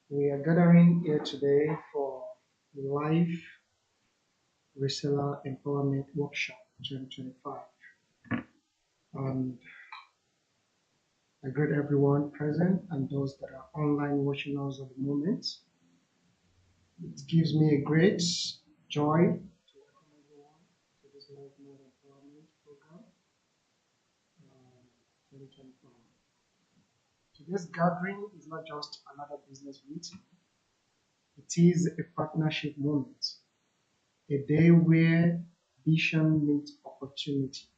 We are gathering here today for LIFE Reseller Empowerment Workshop 2025. And I greet everyone present and those that are online watching us at the moment. It gives me a great joy to welcome everyone to this LIFE Empowerment Program 2025. Today's gathering is not just another business meeting, it is a partnership moment, a day where vision meets opportunity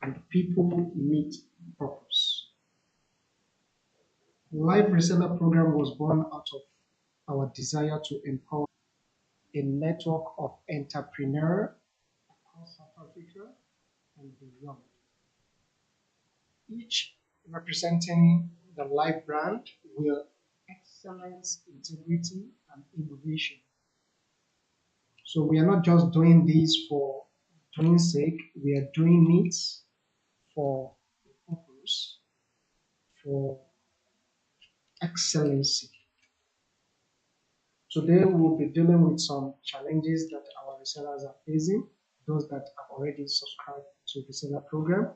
and people meet purpose. Life Reseller Program was born out of our desire to empower a network of entrepreneurs across South Africa and beyond, each representing the Life brand with excellence, integrity, and innovation. So we are not just doing this for doing sake, we are doing it for a purpose, for excellency. Today we'll be dealing with some challenges that our resellers are facing, those that have already subscribed to the reseller program,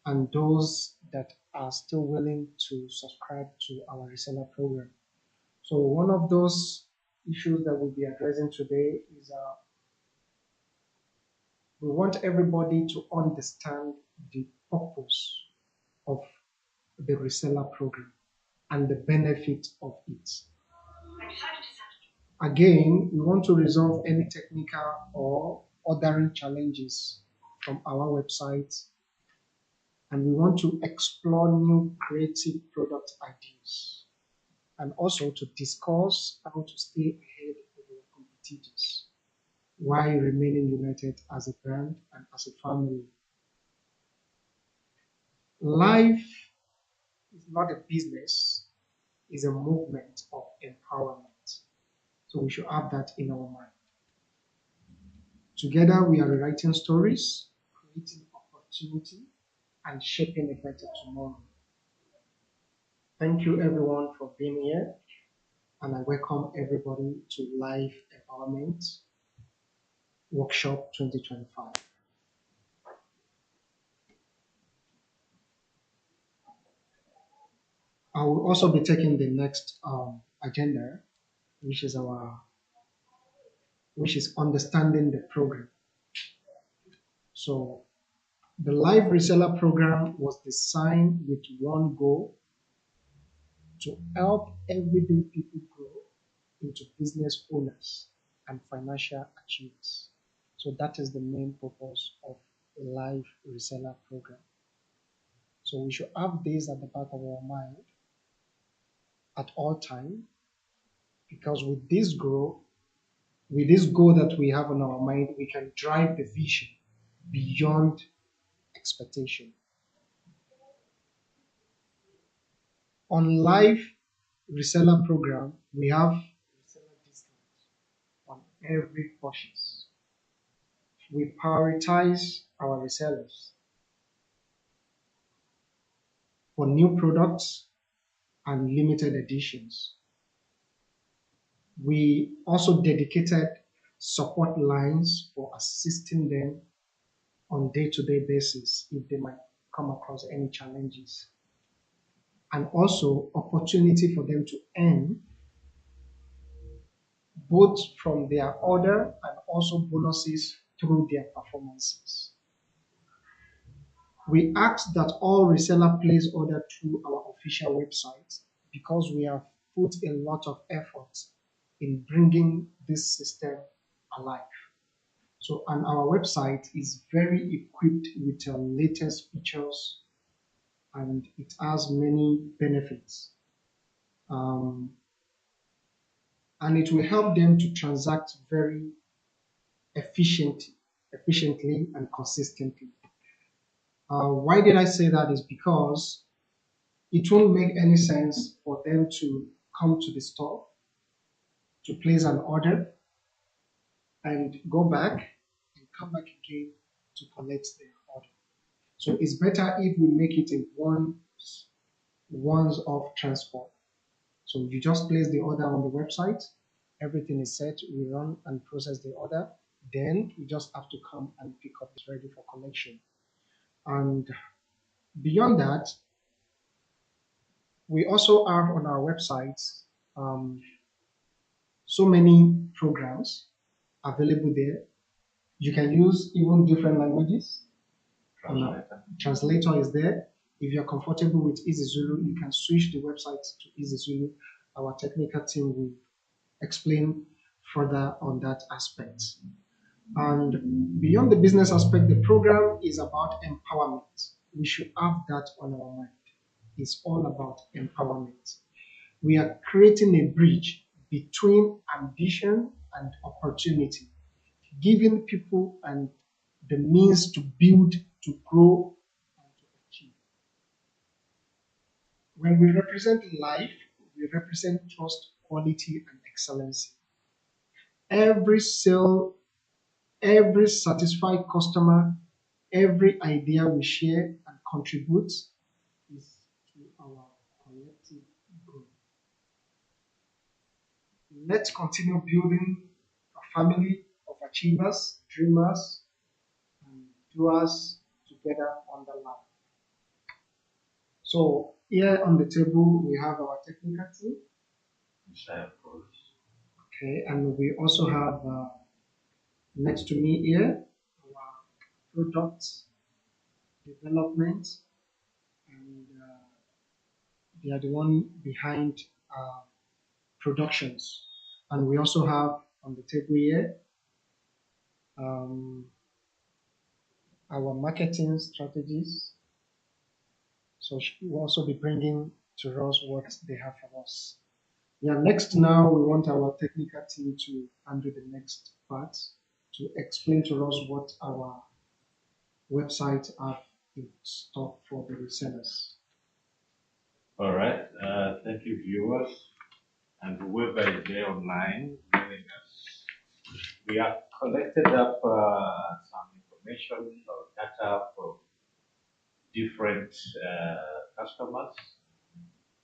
and those that are still willing to subscribe to our reseller program. So one of those issues that we'll be addressing today is we want everybody to understand the purpose of the reseller program and the benefit of it. Again, we want to resolve any technical or ordering challenges from our website, and we want to explore new creative product ideas and also to discuss how to stay ahead of our competitors while remaining united as a brand and as a family. Life is not a business, it's a movement of empowerment. So we should have that in our mind. Together, we are rewriting stories, creating opportunity, and shaping a better tomorrow. Thank you, everyone, for being here, and I welcome everybody to Life Empowerment Workshop 2025. I will also be taking the next agenda, which is understanding the program. So the Life Reseller Program was designed with one goal: to help everyday people grow into business owners and financial achievers. So that is the main purpose of the Life Reseller Program. So we should have this at the back of our mind at all time, because with this goal that we have on our mind, we can drive the vision beyond expectation. On Life Reseller Program, we have reseller discounts on every purchase. We prioritize our resellers for new products and limited editions. We also dedicated support lines for assisting them on day-to-day basis if they might come across any challenges, and also opportunity for them to earn both from their order and also bonuses through their performances. We ask that all reseller place order through our official website, because we have put a lot of effort in bringing this system alive. So, and our website is very equipped with the latest features, and it has many benefits. And it will help them to transact very efficiently and consistently. Why did I say that? Is because it won't make any sense for them to come to the store to place an order and go back and come back again to collect their order. So it's better if we make it a once-off transport. So you just place the order on the website, everything is set, we run and process the order, then you just have to come and pick up, it's ready for collection. And beyond that, we also have on our website um, so many programs available there. You can use even different languages. Translator is there. If you're comfortable with Easy Zulu, you can switch the website to Easy Zulu. Our technical team will explain further on that aspect. And beyond the business aspect, the program is about empowerment. We should have that on our mind. It's all about empowerment. We are creating a bridge between ambition and opportunity, giving people and the means to build, to grow, and to achieve. When we represent life, we represent trust, quality, and excellency. Every sale, every satisfied customer, every idea we share and contribute is to our collective growth. Let's continue building a family of achievers, dreamers, and doers together on the line. So here on the table we have our technical team. Okay, and we also have next to me here our product development, and they are the one behind productions. And we also have on the table here um, our marketing strategies. So she will also be bringing to us what they have for us. Yeah, next now we want our technical team to handle the next part to explain to us what our website have in stock for the resellers. All right. Thank you, viewers, and whoever is there online joining us. We have collected up some information or data from different customers,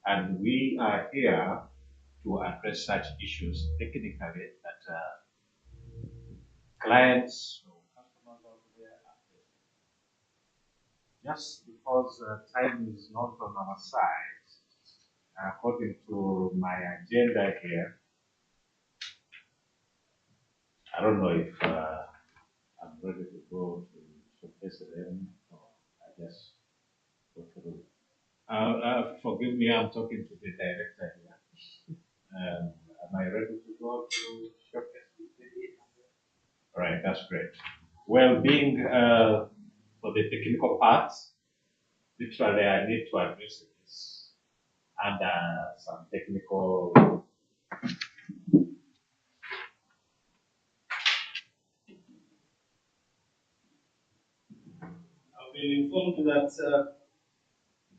and we are here to address such issues technically that clients or customers out there are facing. Just because time is not on our side, according to my agenda here, I don't know if I'm ready to go to showcase them or I just go through. Forgive me, I'm talking to the director here. Am I ready to go to showcase it? All right, that's great. Well, being for the technical parts, literally I need to address this under some technical. I've been informed that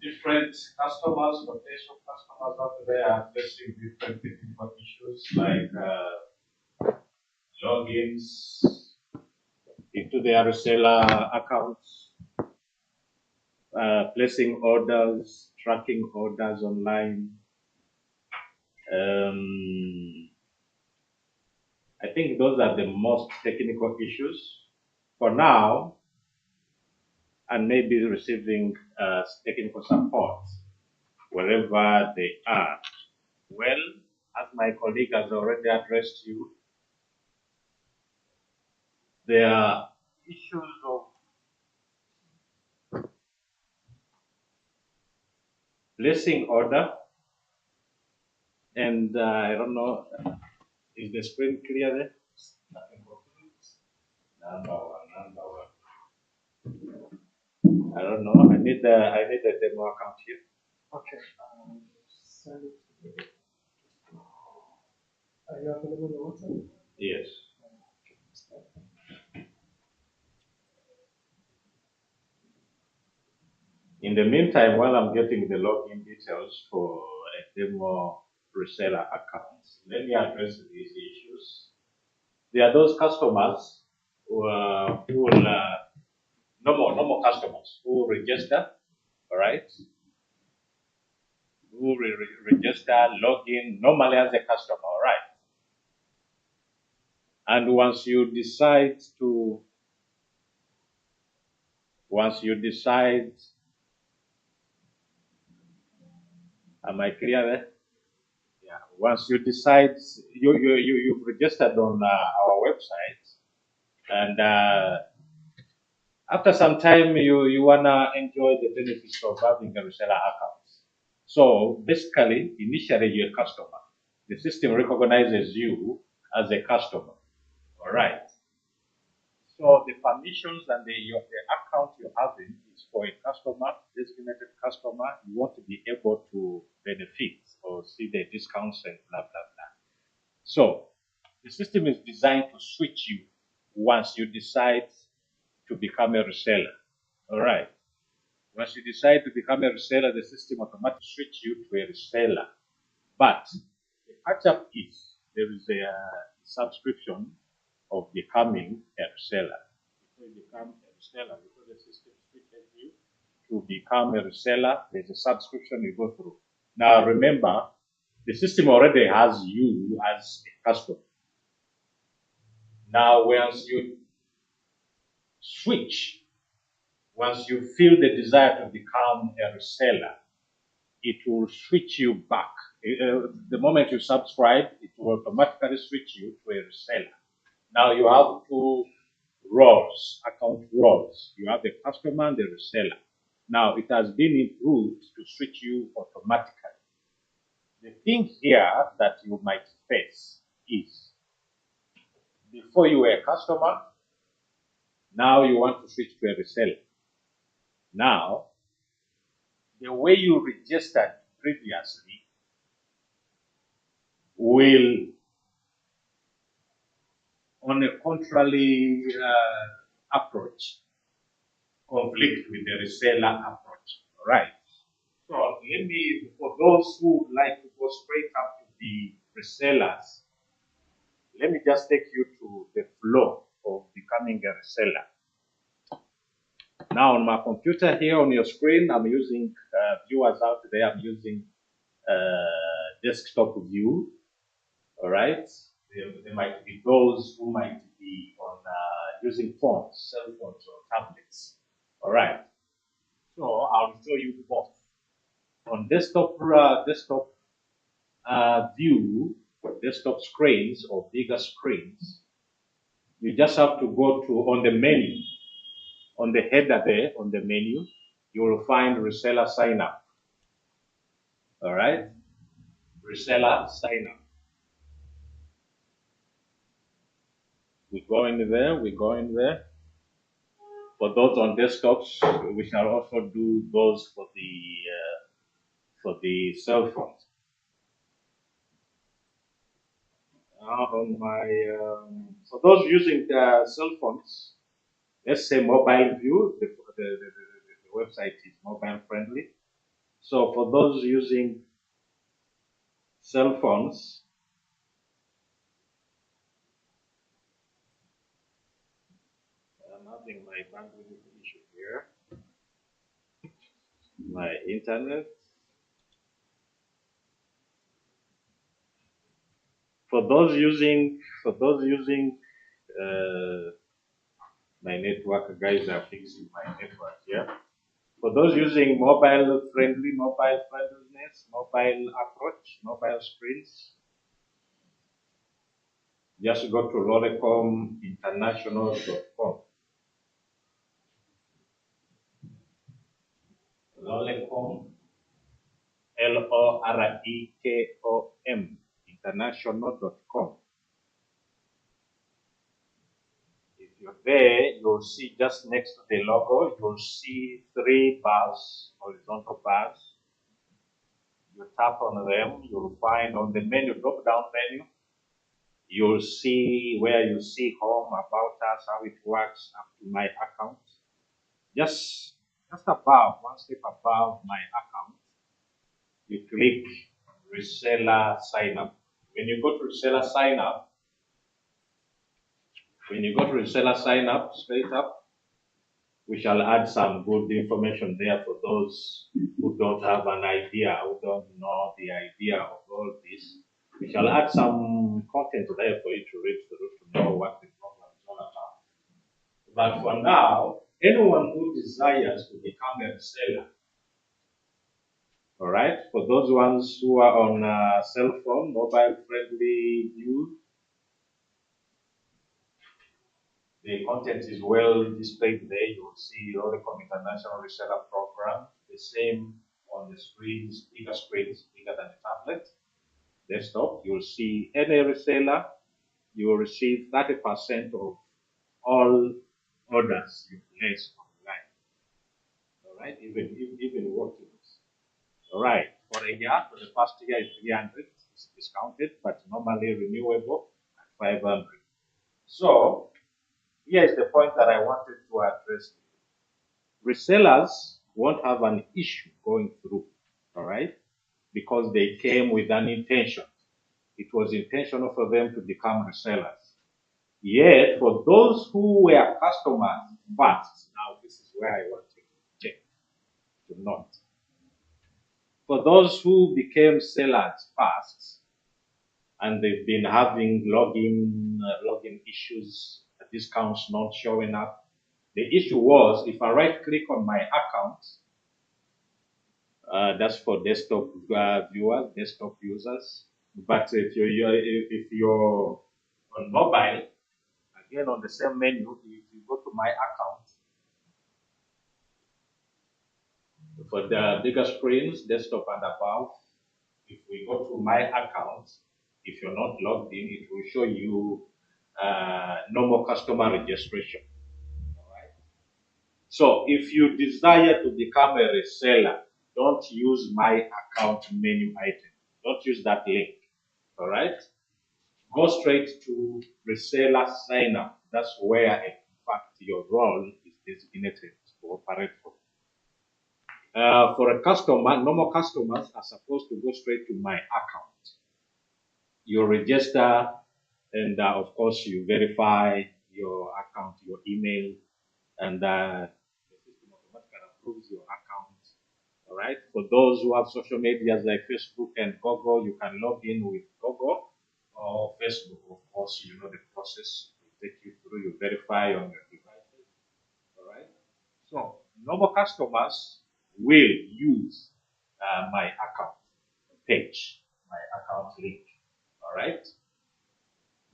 different customers, potential customers out there are facing different technical issues like logins into their reseller accounts, placing orders, tracking orders online. I think those are the most technical issues for now, and maybe receiving technical support wherever they are. Well, as my colleague has already addressed you, there are issues of placing order, and I don't know, is the screen clear there? Nothing but number one, number one. I don't know. I need the demo account here. Okay. Send it to me. Are you available on WhatsApp? Yes. In the meantime, while I'm getting the login details for a demo reseller account, let me address these issues. There are those customers who will no more customers who register, all right? who register, log in normally as a customer, all right? And once you decide, am I clear there? Yeah. Once you decide, you've registered on our website, and after some time, you wanna enjoy the benefits of having a reseller account. So basically, initially you're a customer. The system recognizes you as a customer. All right. So the permissions and the account you're having is for a customer, designated customer. You want to be able to benefit or see the discounts and blah blah blah. So the system is designed to switch you once you decide to become a reseller. All right. Once you decide to become a reseller, the system automatically switch you to a reseller. But the catch up is there is a subscription of becoming a reseller. Before you become a reseller, before the system switches you to become a reseller, there's a subscription you go through. Now remember, the system already has you as a customer. Now once you switch, once you feel the desire to become a reseller, it will switch you back. The moment you subscribe, it will automatically switch you to a reseller. Now you have two roles, account roles. You have the customer and the reseller. Now it has been improved to switch you automatically. The thing here that you might face is before you were a customer, now you want to switch to a reseller. Now, the way you registered previously will, on a contrary approach, conflict with the reseller approach. All right. So let me, for those who like to go straight up to the resellers, let me just take you to the flow of becoming a reseller. Now on my computer here on your screen, I'm using viewers out there. I'm using desktop view. All right. There might be those who might be on using phones, cell phones or tablets. All right. So I'll show you both. On desktop view, desktop screens or bigger screens, you just have to go to on the menu, on the header there, on the menu, you will find reseller sign up. All right, reseller sign up. We go in there, we go in there. For those on desktops, we shall also do those for the cell phones. On my for those using cell phones, let's say mobile view, the website is mobile friendly. So for those using cell phones, I'm having my bandwidth issue here, my internet. For those using my network, guys are fixing my network here. For those using mobile friendliness, mobile approach, mobile screens, just go to lorekominternational.com. Lorekom, Lorekom, international.com. If you're there, you'll see just next to the logo, you'll see three bars, horizontal bars. You tap on them, you'll find on the menu, drop down menu, you'll see where you see home, about us, how it works, up to my account. Just above, one step above my account, you click reseller sign up. When you go to reseller sign up, straight up, We shall add some good information there for those who don't have an idea, who don't know the idea of all this. We shall add some content there for you to read through to know what the program is all about. But for now, anyone who desires to become a reseller, all right, for those ones who are on cell phone, mobile friendly view, the content is well displayed there. You will see Lorekom International Reseller Program, the same on the screens, bigger than a tablet, desktop. You will see any reseller, you will receive 30% of all orders you place online. All right, even walk-ins. All right, for a year, for the first year is 300, it's discounted, but normally renewable at 500. So here is the point that I wanted to address. Resellers won't have an issue going through, all right, because they came with an intention. It was intentional for them to become resellers. Yet, for those who were customers first, now this is where I want you to check, to note. For those who became sellers first, and they've been having login issues, discounts not showing up. The issue was if I right click on my account, that's for desktop viewers, desktop users. But if you're on mobile, again on the same menu, if you go to my account, for the bigger screens, desktop and above, if we go to my account, if you're not logged in, it will show you normal customer registration. All right. So if you desire to become a reseller, don't use my account menu item. Don't use that link. All right. Go straight to reseller sign up. That's where, in fact, your role is designated to operate from. For a customer, normal customers are supposed to go straight to my account. You register, and of course, you verify your account, your email, and the system automatically approves your account. All right. For those who have social medias like Facebook and Google, you can log in with Google or Facebook. Of course, you know the process. We take you through. You verify on your devices. All right. So normal customers will use my account page, my account link. All right.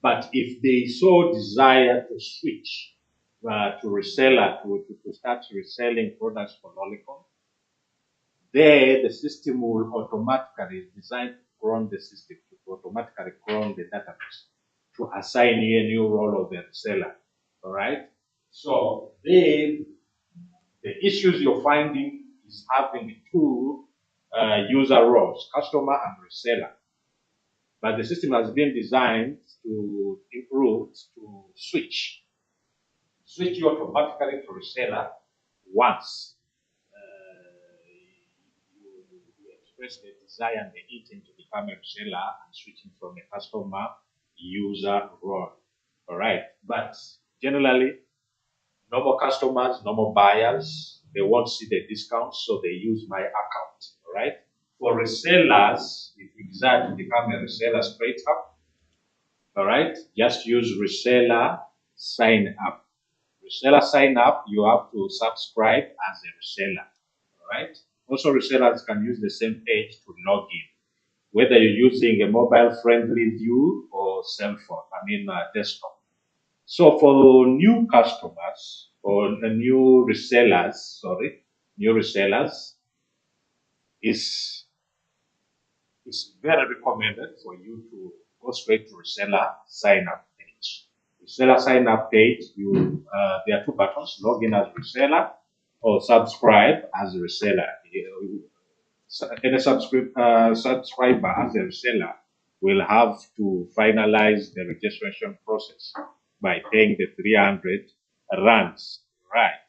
But if they so desire to switch to reseller, to start reselling products for Lorekom, there the system will automatically design to clone the system, to automatically clone the database, to assign you a new role of the reseller. All right. So then the issues you're finding is having two user roles, customer and reseller. But the system has been designed to improve, to switch you automatically to reseller once you express the desire and the intent to become a reseller and switching from a customer user role. All right. But generally, normal customers, normal buyers, they won't see the discounts, so they use my account. All right. For resellers, if you desire to become a reseller straight up, all right, just use reseller sign up. Reseller sign up, you have to subscribe as a reseller. All right. Also, resellers can use the same page to log in, whether you're using a mobile friendly view or cell phone, desktop. So for new customers or new resellers, is it's very recommended for you to go straight to reseller sign up page. Reseller sign up page, there are two buttons: login as reseller or subscribe as a reseller. Any subscriber as a reseller will have to finalize the registration process by paying the 300 rands. Right.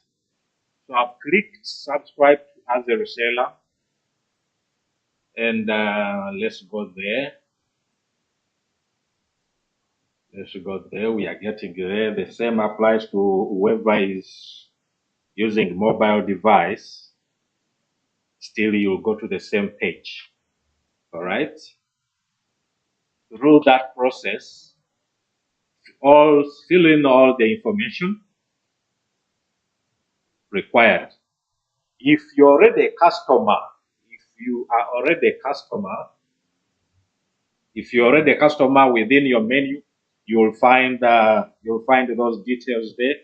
So I've clicked subscribe as a reseller, and let's go there. Let's go there. We are getting there. The same applies to whoever is using mobile device, still you'll go to the same page. All right. Through that process, fill in all the information required. If you're already a customer, if you are already a customer, if you're already a customer within your menu, you'll find those details there.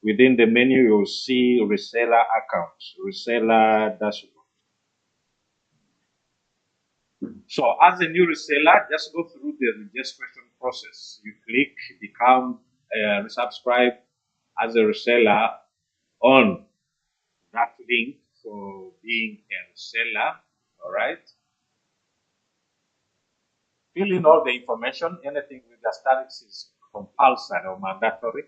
Within the menu, you'll see reseller accounts, reseller dashboard. So as a new reseller, just go through the registration process. You click become resubscribe as a reseller on that link for being a reseller. All right. Fill in all the information. Anything with asterisk is compulsory or mandatory.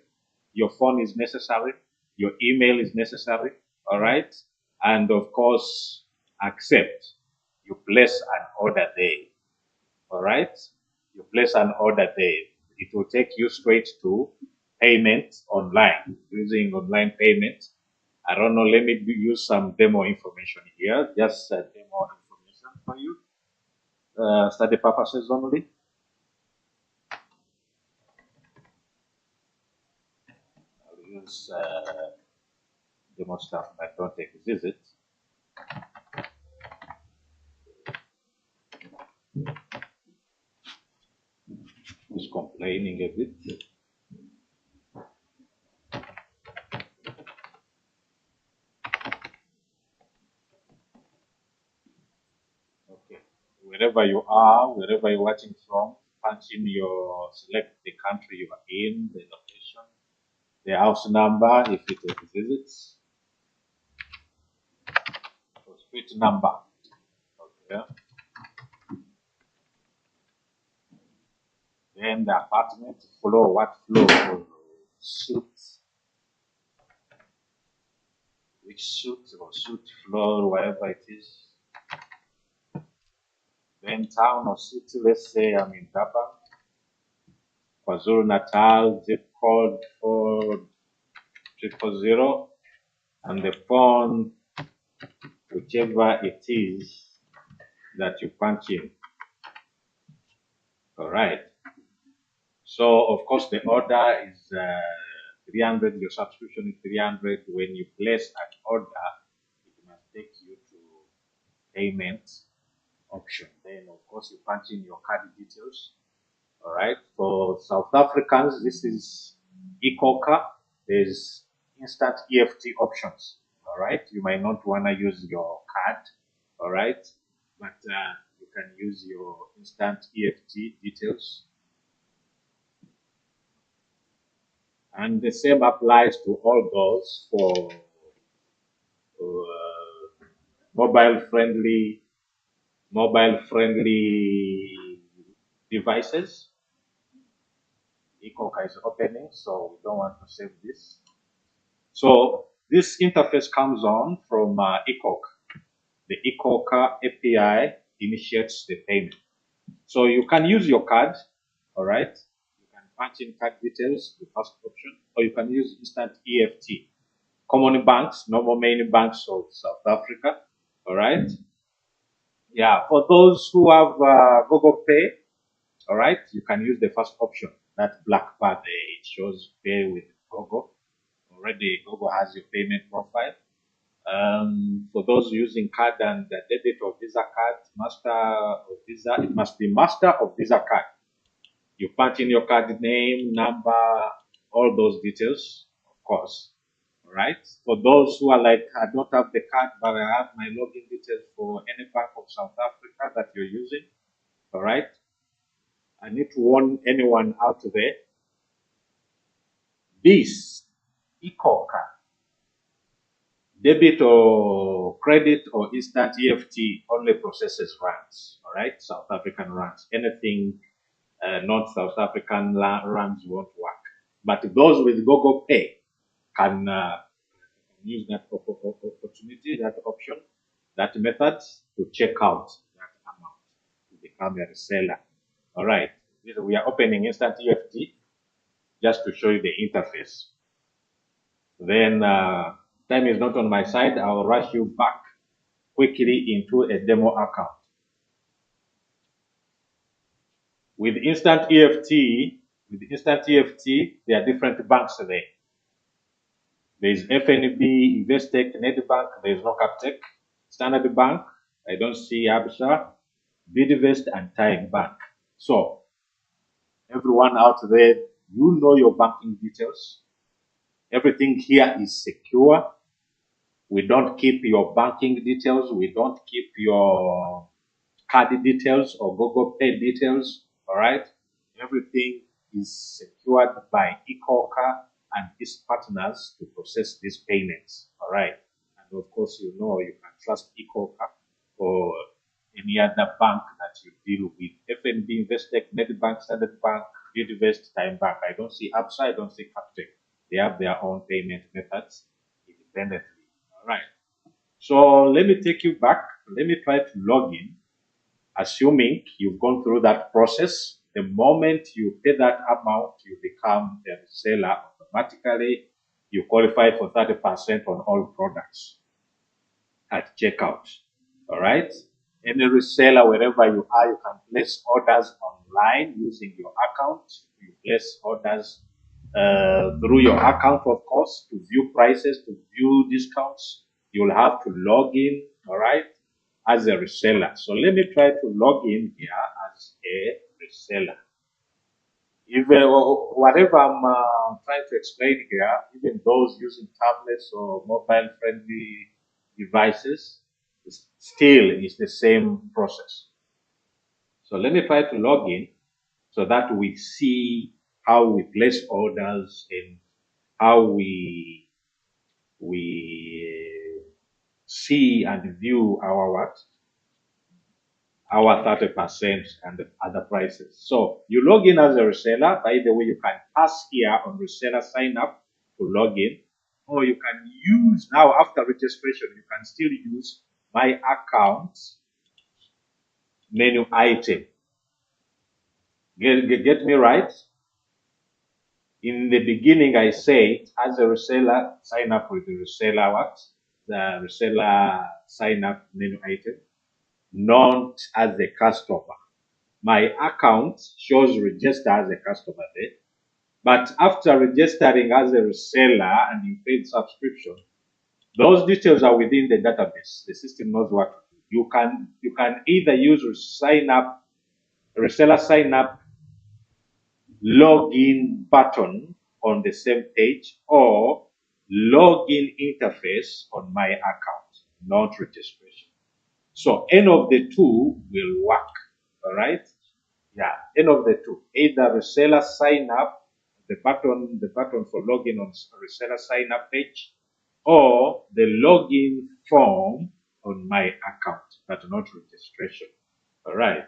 Your phone is necessary. Your email is necessary. All right. And of course, accept. You place an order there. All right. You place an order there. It will take you straight to payment online using online payment. I don't know. Let me use some demo information here. Just demo information for you. Study purposes only. I'll use demo stuff that don't exist. It's complaining a bit. Okay. Wherever you are, wherever you're watching from, select the country you are in, the location, the house number if it exists, or street number. Okay. Then the apartment floor, what floor? Suite, which suite or suite floor, whatever it is. Then town or city, let's say I'm in Durban, KwaZulu Natal, zip code 4000, and the phone, whichever it is that you punch in. All right. So, of course, the order is 300, your subscription is 300. When you place an order, it must take you to payment option. Then, of course, you punch in your card details. All right. For South Africans, this is eCoca. There's instant EFT options. All right. You might not want to use your card. All right. But you can use your instant EFT details. And the same applies to all those for mobile-friendly devices. eCoca is opening, so we don't want to save this. So this interface comes on from eCoca. The eCoca API initiates the payment. So you can use your card, all right? You can punch in card details, the first option, or you can use instant EFT. Common banks, normal main banks of South Africa, all right? Yeah, for those who have Google Pay, all right, you can use the first option, that black bar there. It shows pay with Google. Already, Google has your payment profile. For those using card and the debit or Visa card, Master or Visa, it must be Master or Visa card. You punch in your card name, number, all those details, of course. All right. For those who are like, I don't have the card, but I have my login details for any bank of South Africa that you're using. All right. I need to warn anyone out there. This eCoca, debit or credit or instant EFT only processes rands, all right? South African rands. Anything not South African rands won't work. But those with Google Pay can use that opportunity, that option, that method to check out that amount to become a reseller. All right. We are opening instant EFT just to show you the interface. Then Time is not on my side. I'll rush you back quickly into a demo account. With instant EFT, there are different banks there. There's FNB, Investec, Nedbank, there's no Captech, Standard Bank, I don't see Absa, Bidvest, and Time Bank. So, everyone out there, you know your banking details. Everything here is secure. We don't keep your banking details. We don't keep your card details or Google Pay details. All right. Everything is secured by eCoca and its partners to process these payments. All right. And of course, you know you can trust eCoca or any other bank that you deal with. FNB, Investec, Nedbank, Standard Bank, Bidvest, Time Bank. I don't see Absa, I don't see Captech. They have their own payment methods independently. All right. So let me take you back. Let me try to log in. Assuming you've gone through that process, the moment you pay that amount, you become a seller automatically. You qualify for 30% on all products at checkout. All right. Any reseller, wherever you are, you can place orders online using your account. You place orders through your account, of course, to view prices, to view discounts. You'll have to log in, all right, as a reseller. So let me try to log in here as a reseller. Even whatever I'm trying to explain here, even those using tablets or mobile-friendly devices, still is the same process. So let me try to log in so that we see how we place orders and how we see and view our what our 30% and the other prices. So you log in as a reseller. By the way, you can pass here on reseller sign up to log in, or you can use now after registration, you can still use my account menu item. Get me right? In the beginning, I said as a reseller, sign up with the reseller what? The reseller sign up menu item, not as a customer. My account shows register as a customer there. But after registering as a reseller and you paid subscription, those details are within the database. The system knows what to do. You can either use reseller sign up login button on the same page or login interface on my account, not registration. So any of the two will work. All right. Yeah, any of the two. Either reseller sign up, the button for login on reseller sign up page, or the login form on my account, but not registration. All right.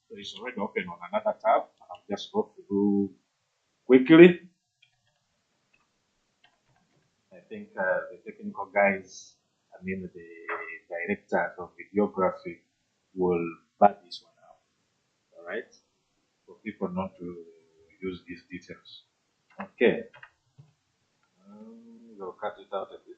So it's already open on another tab. I'll just go through quickly. I think the technical guys, I mean the director of videography, will back this one out. All right, for people not to use these details. Okay, we'll cut it out a bit.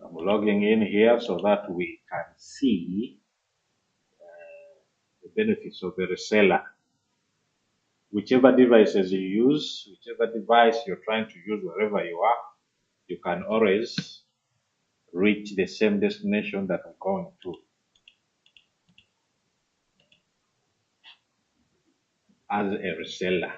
I'm logging in here so that we can see the benefits of the reseller. Whichever devices you use, whichever device you're trying to use, wherever you are, you can always reach the same destination that I'm going to as a reseller.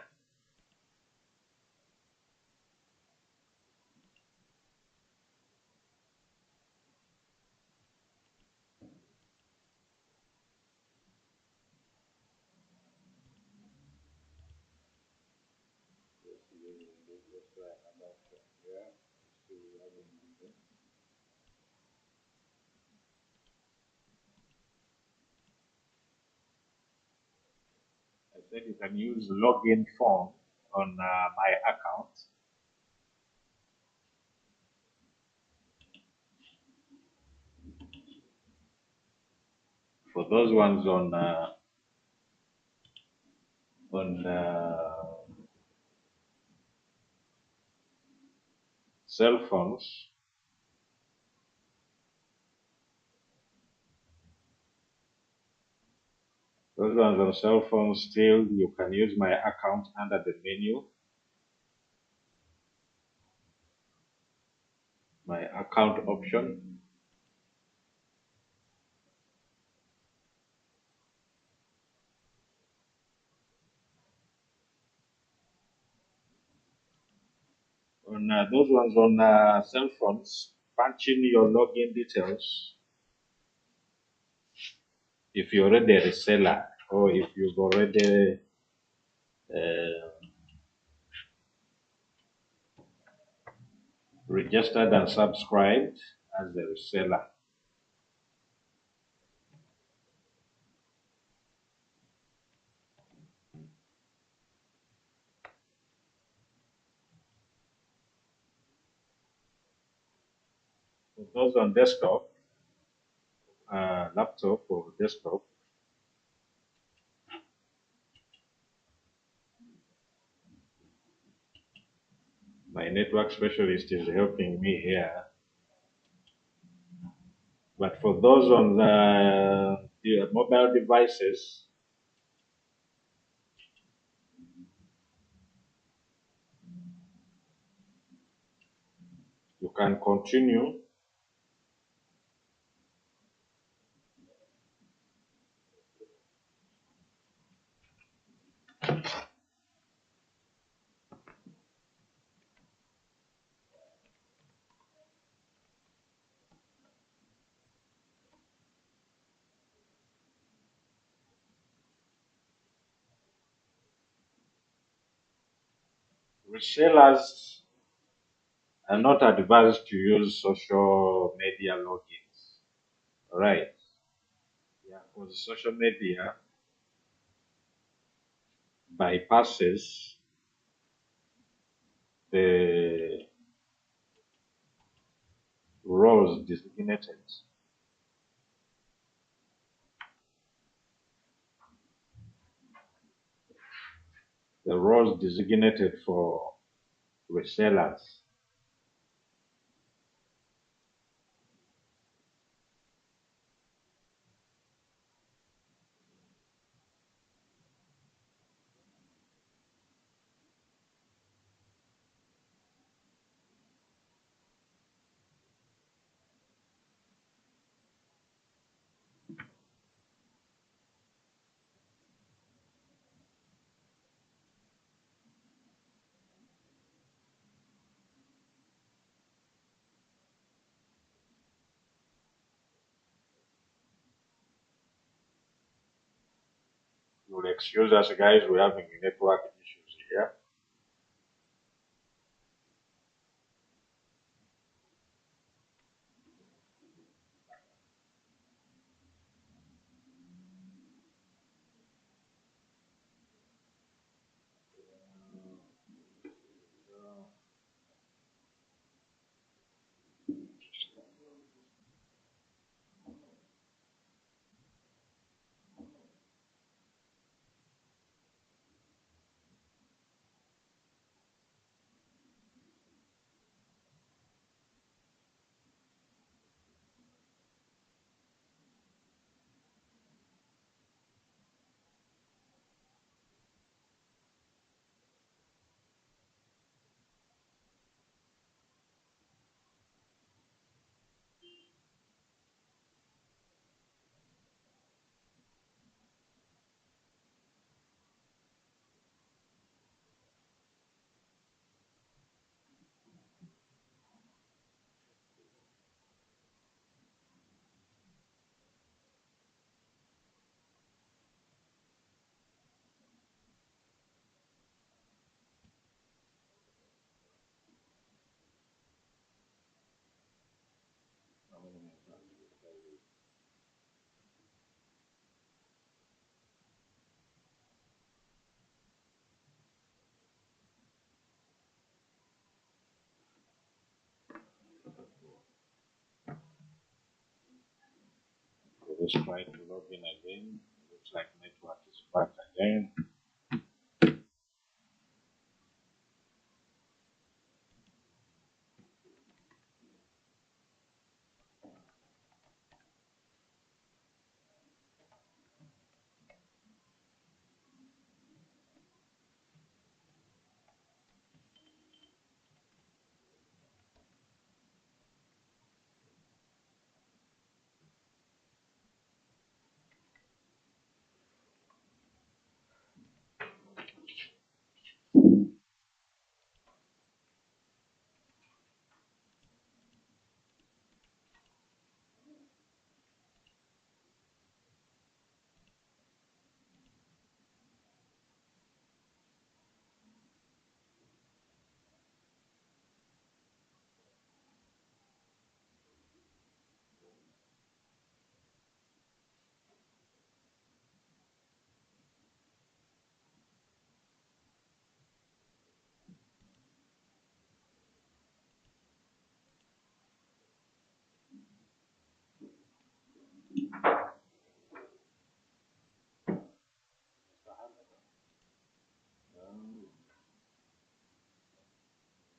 I said you can use login form on my account. For those ones on cell phones, those ones on cell phones still you can use my account under the menu, my account option. On those ones on cell phones, punch in your login details if you're already a reseller or if you've already uh, registered and subscribed as a reseller. For those on desktop, laptop or desktop, my network specialist is helping me here. But for those on the mobile devices, you can continue. Resellers are not advised to use social media logins. All right. Yeah, because social media bypasses the roles designated. The roles designated for resellers. You'll excuse us, guys. We're having network issues here. Just try to log in again. Looks like network is back again. Um,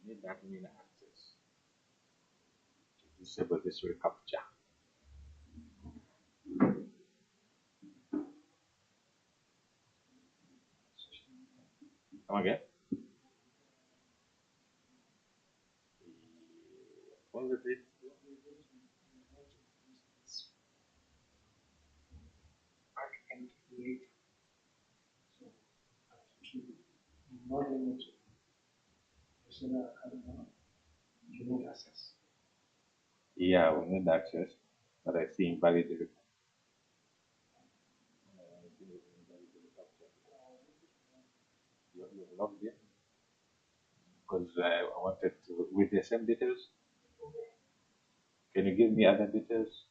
Need admin access to disable this recaptcha. Come again? What was it? Back-end creator. So not limited personal account now. You need access. Yeah, we need access, but I see invalidated. You logged in because I wanted to with the same details. Can you give me other details?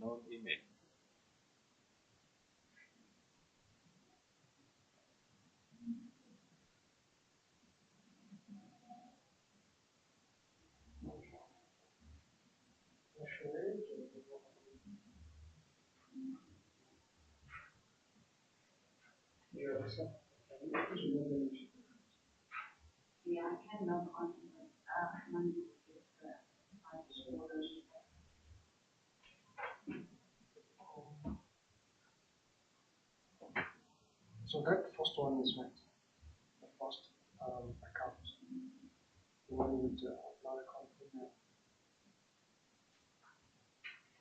unknown email. So that first one is right. The first account, the one with Lorekom email.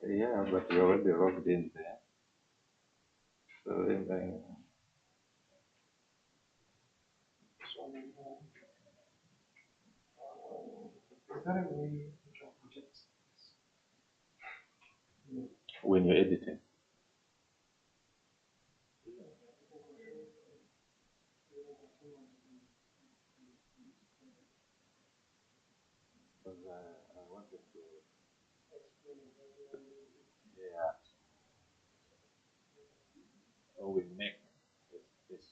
Yeah, but you already logged in there. So So is that a way we can project this? No. when you're editing. Because I wanted to, yeah, or we make this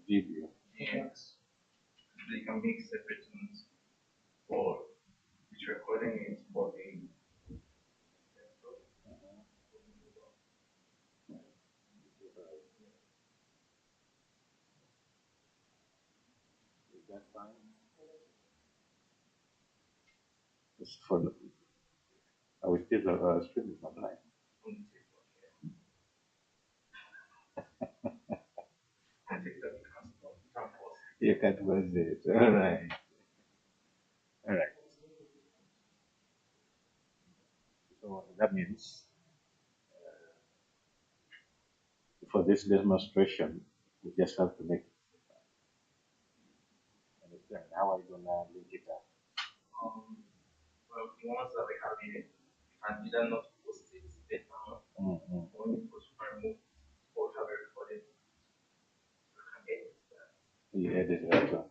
video. Yes. They can make separate ones for each recording is for the Is that fine? It's for I will still stream is not live. on and take that example. You can't was it. All right. All right. So that means for this demonstration, we just have to make it. Understand? How are you gonna link it up? Well, the ones that we have here, you can either not post it later on, Mm-hmm. or when you post remove or have it recorded, you can edit that. You edit that one.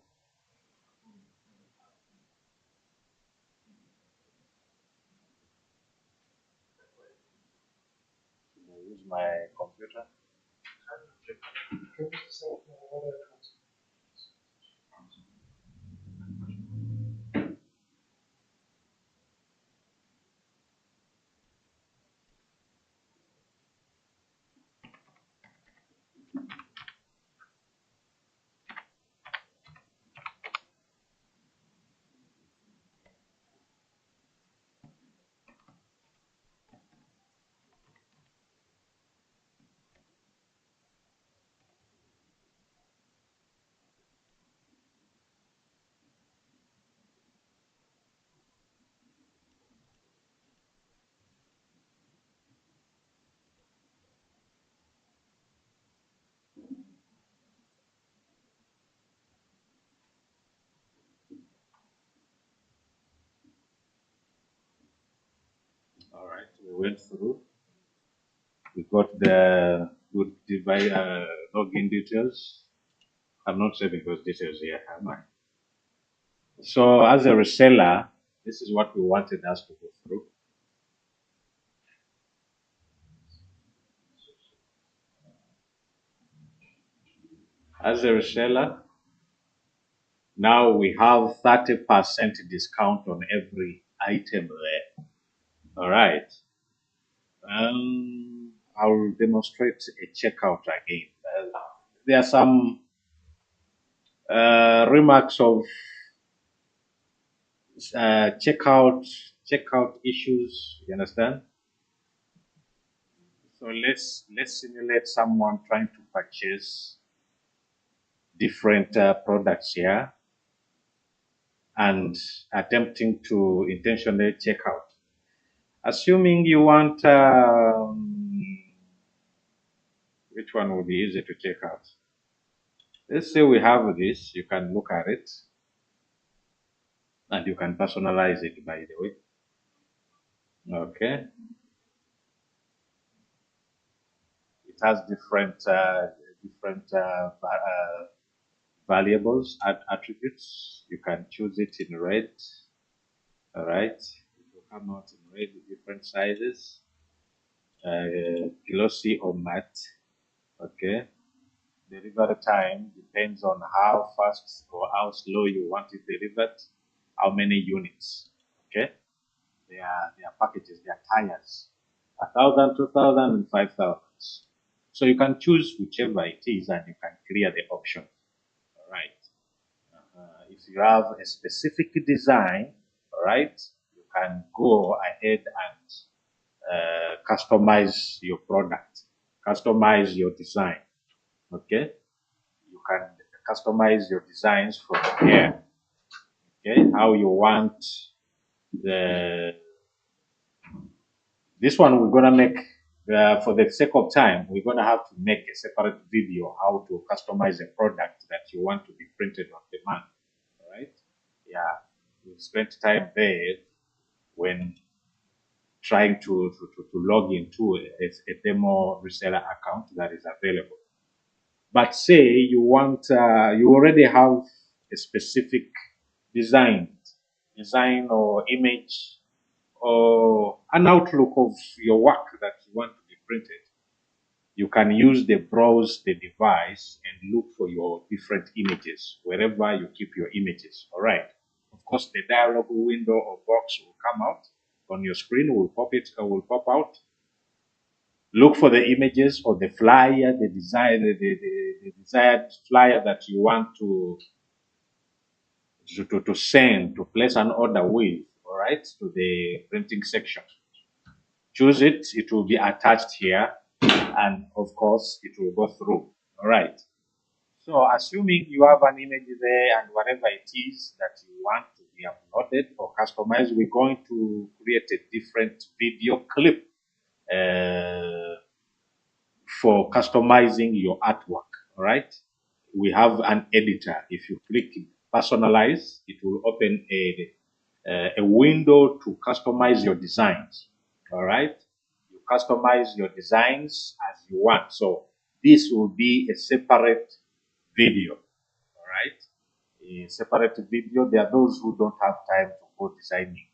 Should I use my computer? Can you say what account? All right. We went through. We got the good device login details. I'm not saving those details here, am I? So as a reseller, this is what we wanted us to go through. As a reseller, now we have 30% discount on every item there. All right. I'll demonstrate a checkout again. There are some remarks of checkout issues. You understand? So let's simulate someone trying to purchase different products here and attempting to intentionally check out. Assuming you want, which one will be easy to check out? Let's say we have this, you can look at it and you can personalize it, by the way. Okay. It has different variables, attributes. You can choose it in red. All right. come out in really different sizes, glossy or matte. Okay. Delivery time depends on how fast or how slow you want it delivered, how many units. Okay. Their packages, their tires, 1,000, 2,000, and 5,000. So you can choose whichever it is, and you can clear the option. All right. If you have a specific design, all right, you can go ahead and customize your product, customize your design. Okay, you can customize your designs from here. Okay, how you want the this one we're gonna make for the sake of time. We're gonna have to make a separate video how to customize a product that you want to be printed on demand. All right, yeah, we spent time there when trying to log into a demo reseller account that is available. But say you want, you already have a specific design, design or image or an outlook of your work that you want to be printed. You can use the browse the device and look for your different images wherever you keep your images. All right. Of course, the dialog window or box will come out on your screen. Will pop out. Look for the images or the flyer, the desired flyer that you want to send, to place an order with, all right, to the printing section. Choose it, it will be attached here, and of course, it will go through, all right. So assuming you have an image there and whatever it is that you want to be uploaded or customized, we're going to create a different video clip for customizing your artwork, all right? We have an editor. If you click personalize, it will open a window to customize your designs, all right? You customize your designs as you want. So this will be a separate video, all right? A separate video. There are those who don't have time to go designing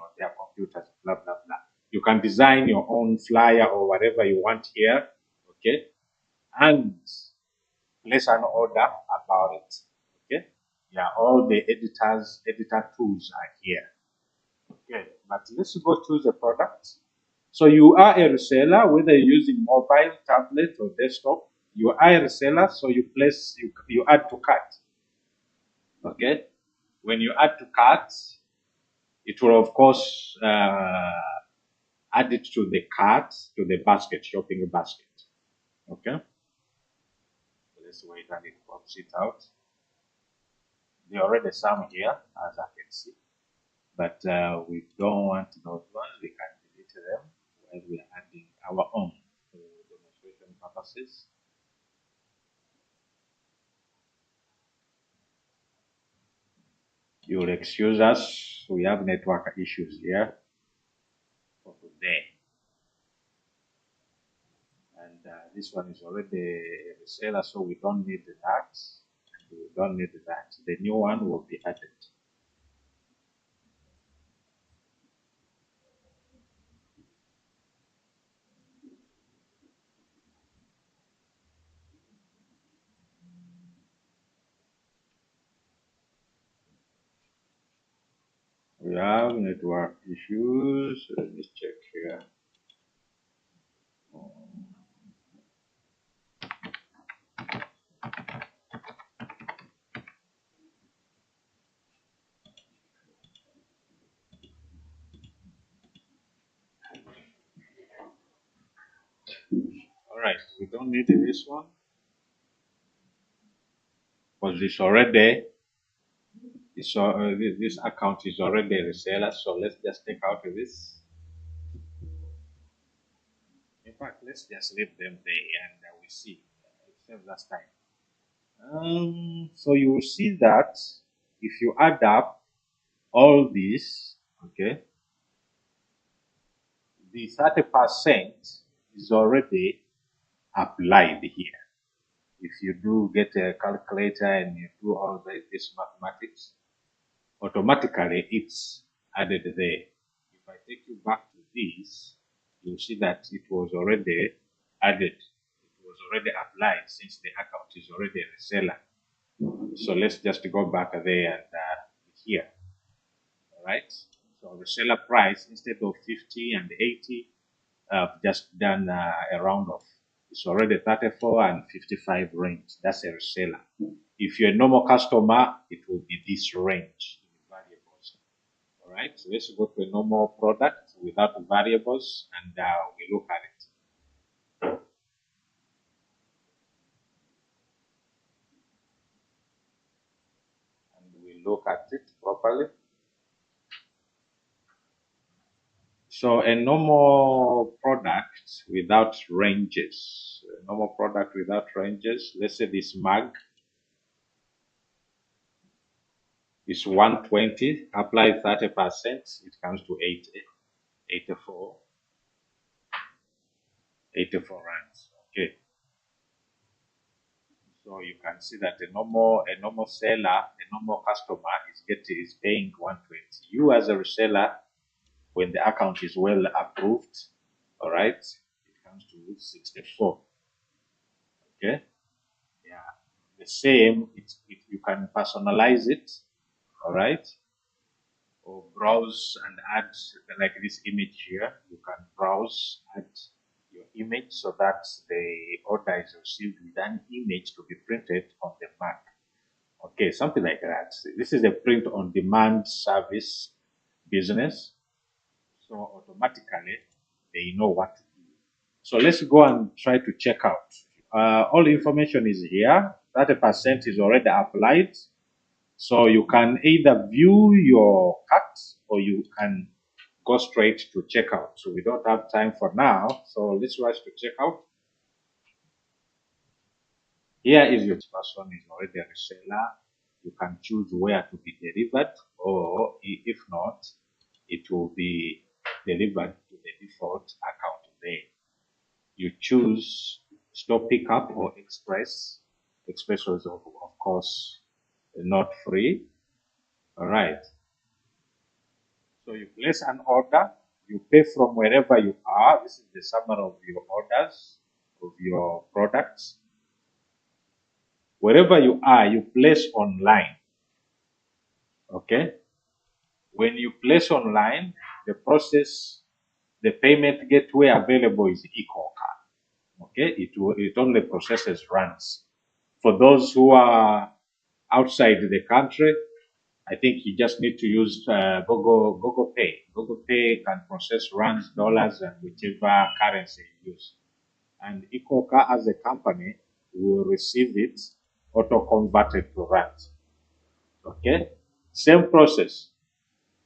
on their computers, blah, blah, blah. You can design your own flyer or whatever you want here, okay? And place an order about it, okay? Yeah, all the editor tools are here. Okay, but let's go to the product. So you are a reseller, whether you're using mobile, tablet, or desktop. You are a reseller, so you add to cart. Okay, when you add to cart, it will of course add it to the cart, to the basket, shopping basket. Okay, let's wait and it pops it out. There are already some here, as I can see, but we don't want those ones. We can delete them while we are adding our own for demonstration purposes. You'll excuse us. We have network issues here for today. And this one is already a reseller, so we don't need that. We don't need that. The new one will be added. We have network issues. Let me check here. All right, we don't need this one because this account is already a reseller. So let's just take out this. In fact, let's just leave them there and we see. It saves us time. So you will see that if you add up all this, okay, the 30% is already applied here. If you do get a calculator and you do all this mathematics, automatically it's added there. If I take you back to this, you'll see that it was already added. It was already applied since the account is already a reseller. So let's just go back there and here. All right. So reseller price instead of 50 and 80, I've just done a round of. It's already 34 and 55 range. That's a reseller. If you're a normal customer, it will be this range in variables. All right. So let's go to a normal product without variables and we look at it. And we look at it properly. So a normal product without ranges, let's say this mag is 120, apply 30%, it comes to 80, 84, 84 rands. Okay. So you can see that a normal seller, a normal customer is paying 120. You as a reseller, when the account is well approved, all right, it comes to 64. Okay. Yeah. The same, you can personalize it, all right, or browse and add like this image here. You can browse, add your image so that the order is received with an image to be printed on the Mac. Okay, something like that. This is a print on demand service business. So automatically they know what to do. So let's go and try to check out. All the information is here. 30% is already applied. So you can either view your cut or you can go straight to checkout. So we don't have time for now. So let's rush to checkout. Here is your person is already a reseller. You can choose where to be delivered, or if not, it will be delivered to the default account there. You choose store pickup or express. Express was of course not free. All right. So you place an order, you pay from wherever you are. This is the summary of your orders, of your products. Wherever you are, you place online. Okay. When you place online, the process, the payment gateway available is EcoCard. Okay. It only processes runs. For those who are outside the country, I think you just need to use Google Pay. Google Pay can process rands, dollars, and whichever currency you use. And EcoCar as a company will receive it auto-converted to rands. Okay? Same process.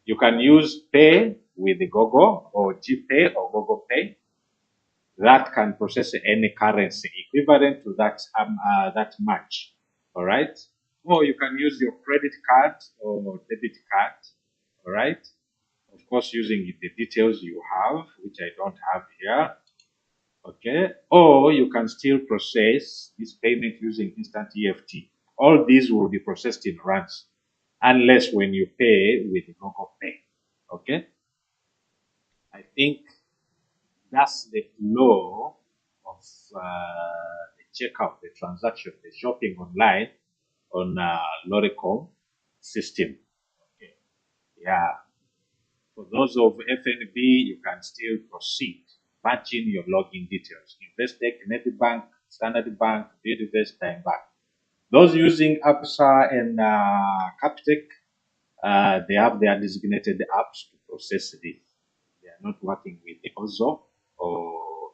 You can use Pay with the Google or GPay or Google Pay. That can process any currency equivalent to that match. All right? Or you can use your credit card or debit card, all right? Of course, using the details you have, which I don't have here, okay? Or you can still process this payment using instant EFT. All these will be processed in rands, unless when you pay with Google Pay, okay? I think that's the flow of the checkout, the transaction, the shopping online on Lorekom system. Okay. Yeah. For those of FNB, you can still proceed. Punch in your login details. Investec, Netbank, Standard Bank, Bidvest, Time Bank. Those using APSA and Captech, they have their designated apps to process this. They are not working with the OZO or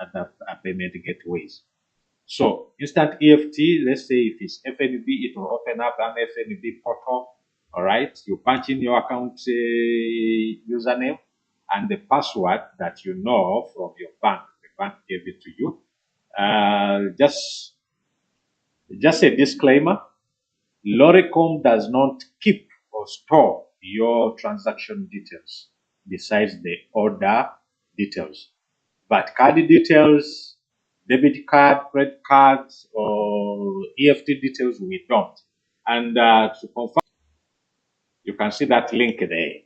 other payment gateways. So instant EFT, let's say if it's FNB, it will open up an FNB portal. All right, you punch in your account username and the password that you know from your bank. The bank gave it to you. Just a disclaimer: Lorekom does not keep or store your transaction details besides the order details, but card details, debit card, credit cards, or EFT details we don't. And to confirm, you can see that link there.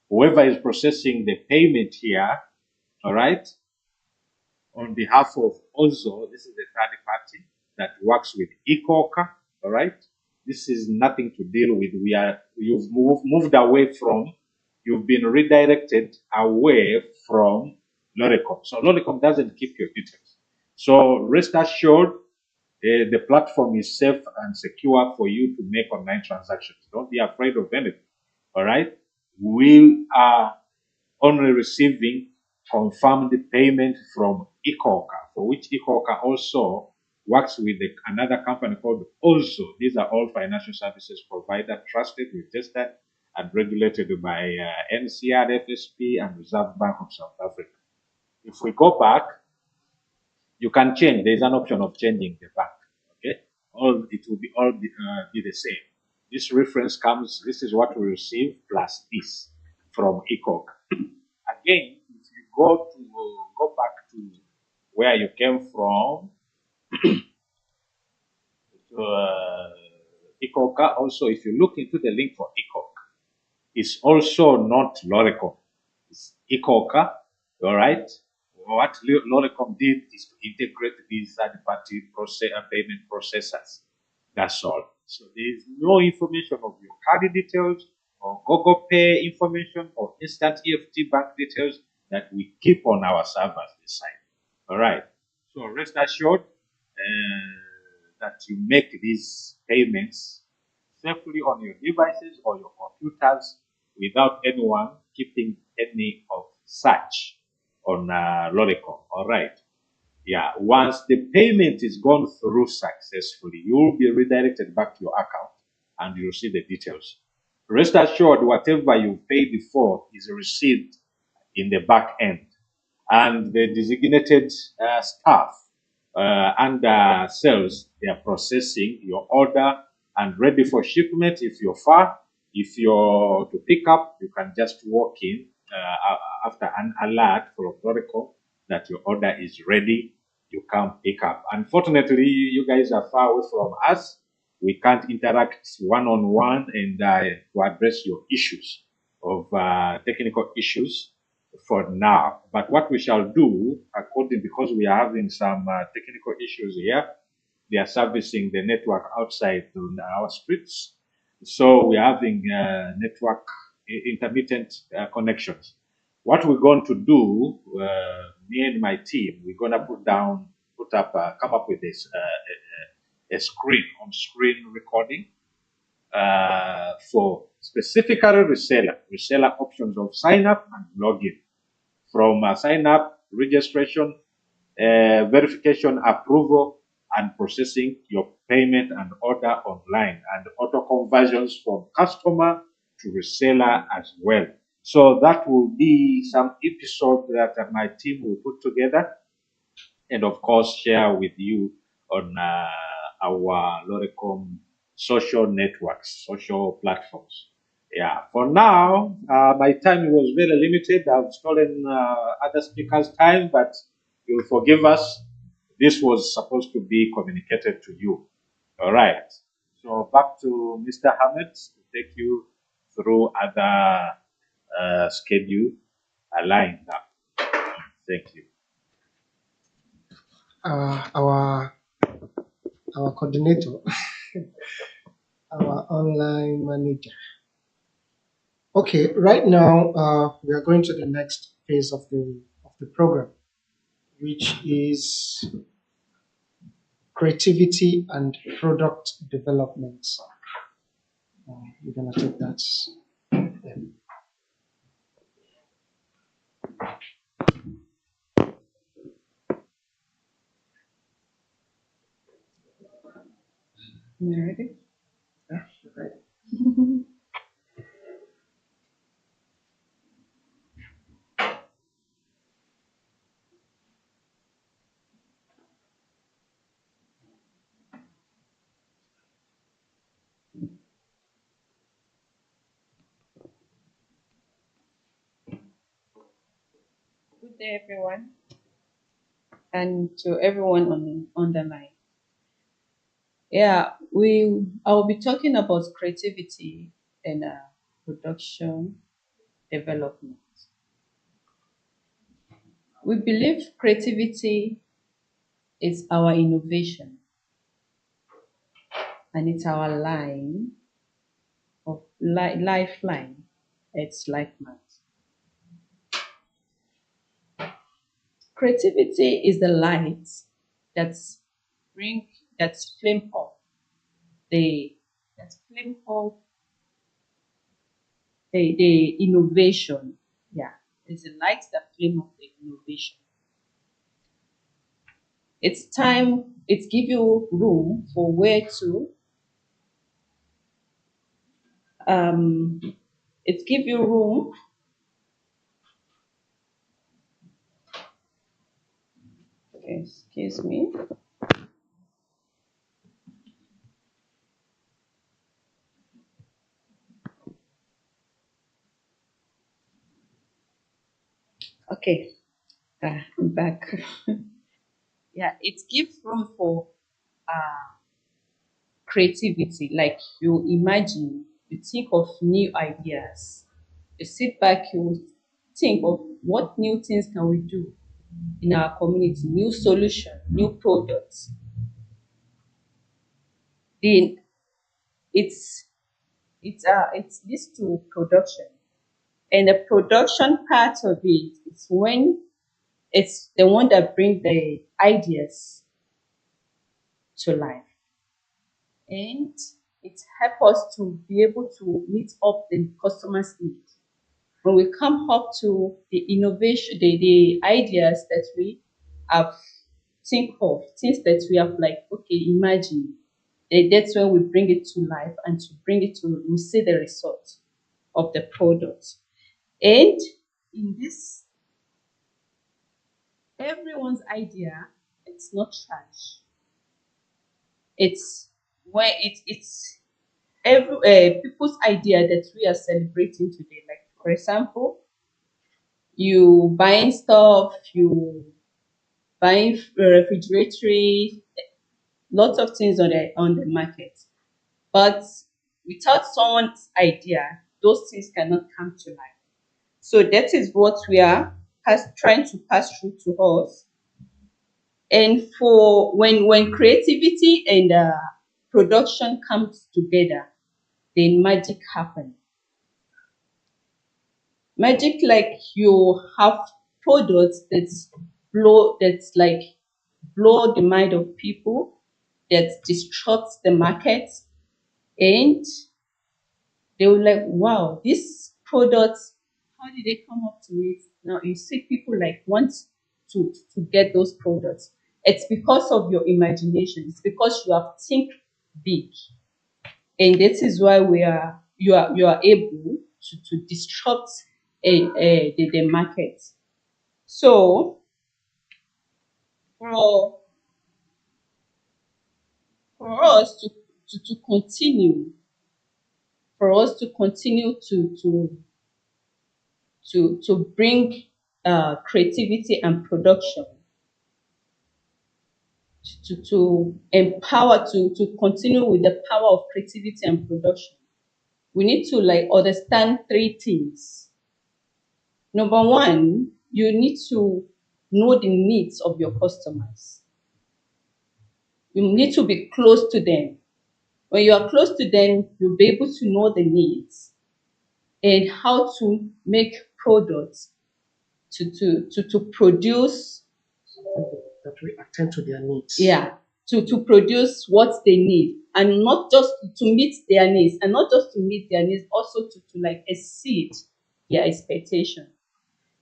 whoever is processing the payment here, all right, on behalf of Ozo, this is the third party that works with Ikoka, all right? This is nothing to deal with. You've moved away from, you've been redirected away from Lorekom. So Lorekom doesn't keep your details. So rest assured, the platform is safe and secure for you to make online transactions. Don't be afraid of anything, all right? We are only receiving confirmed payment from Ikoka, for which Ikoka also works with another company called Also. These are all financial services provider, trusted, registered, and regulated by NCR, FSP, and Reserve Bank of South Africa. If we go back, you can change. There is an option of changing the bank. Okay, it will be the same. This reference comes. This is what we receive plus this from ECOG. Again, if you go back to where you came from, to ECOG. Also, if you look into the link for ECOG, it's also not Lorekom. It's ECOG. All right. What Lorekom did is to integrate these third-party payment processors. That's all. So there is no information of your card details or Google Pay information or instant EFT bank details that we keep on our servers this side. All right. So rest assured that you make these payments safely on your devices or your computers without anyone keeping any of such on Lorekom. All right. Yeah. Once the payment is gone through successfully, you will be redirected back to your account and you'll see the details. Rest assured, whatever you paid before is received in the back end, and the designated staff and sales, they are processing your order and ready for shipment. If you're far, if you're to pick up, you can just walk in after an alert from Lorekom that your order is ready. You can pick up. Unfortunately, you guys are far away from us. We can't interact one-on-one and to address your issues of technical issues for now. But what we shall do, because we are having some technical issues here, they are servicing the network outside on our streets. So we're having network intermittent connections. What we're going to do, me and my team, we're going to come up with this a screen on screen recording for specifically reseller options of sign up and login. From sign up, registration, verification, approval, and processing your payment and order online, and auto conversions from customer to reseller as well. So that will be some episode that my team will put together and of course share with you on our Lorekom social networks, social platforms. Yeah, for now, my time was very limited. I've stolen other speakers' time, but you'll forgive us. This was supposed to be communicated to you. All right. So back to Mr. Hammett to take you through other schedule aligned up. Thank you. uh, our our coordinator, our online manager. Okay, right now we are going to the next phase of the program, which is creativity and product development. We're gonna take that. Yeah. You ready? Yeah, right. Good day, everyone, and to everyone on the line. Yeah, I'll be talking about creativity and production development. We believe creativity is our innovation and it's our line of lifeline. It's life math. Creativity is the light that's bring that's flame up the that's flame up the innovation. Yeah, it's the light that flame up the innovation. It's time. It give you room for where to um. It give you room. Okay, excuse me. Okay, I'm back. Yeah, it gives room for creativity. Like you imagine, you think of new ideas. You sit back, you think of what new things can we do in our community, new solution, new products. Then it's it's this to production. And the production part of it is when it's the one that brings the ideas to life. And it helps us to be able to meet up the customer's needs. When we come up to the innovation, the ideas that we have think of, things that we have like, okay, imagine, that's when we bring it to life and to bring it to, we see the result of the product. And in this, everyone's idea, it's not trash. It's where it's every people's idea that we are celebrating today. Like for example, you buying stuff, you buying refrigerator, lots of things on the market. But without someone's idea, those things cannot come to life. So that is what we are trying to pass through to us. And for when creativity and production comes together, then magic happens. Magic like you have products that's like blow the mind of people, that disrupts the market, and they were like, wow, this product, how did they come up to it? Now you see people like want to get those products. It's because of your imagination. It's because you have think big. And this is why you are able to disrupt the market. So for for us to continue, for us to continue to bring creativity and production to empower to continue with the power of creativity and production, we need to like understand three things. Number one, you need to know the needs of your customers. You need to be close to them. When you are close to them, you'll be able to know the needs and how to make products to produce, that we attend to their needs. yeah, to produce what they need, and not just to meet their needs, and not just to meet their needs, also to like exceed their expectation.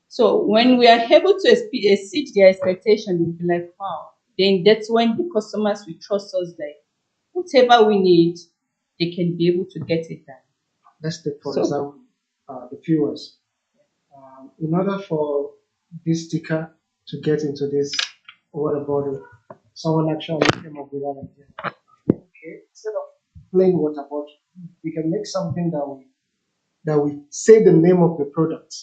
So when we are able to exceed their expectation, we'll be like, wow, then that's when the customers will trust us, like whatever we need, they can be able to get it done. Let's take, for So example, the viewers. In order for this sticker to get into this water bottle, someone actually came up with that idea. Okay, instead of plain water bottle, we can make something that we say the name of the product,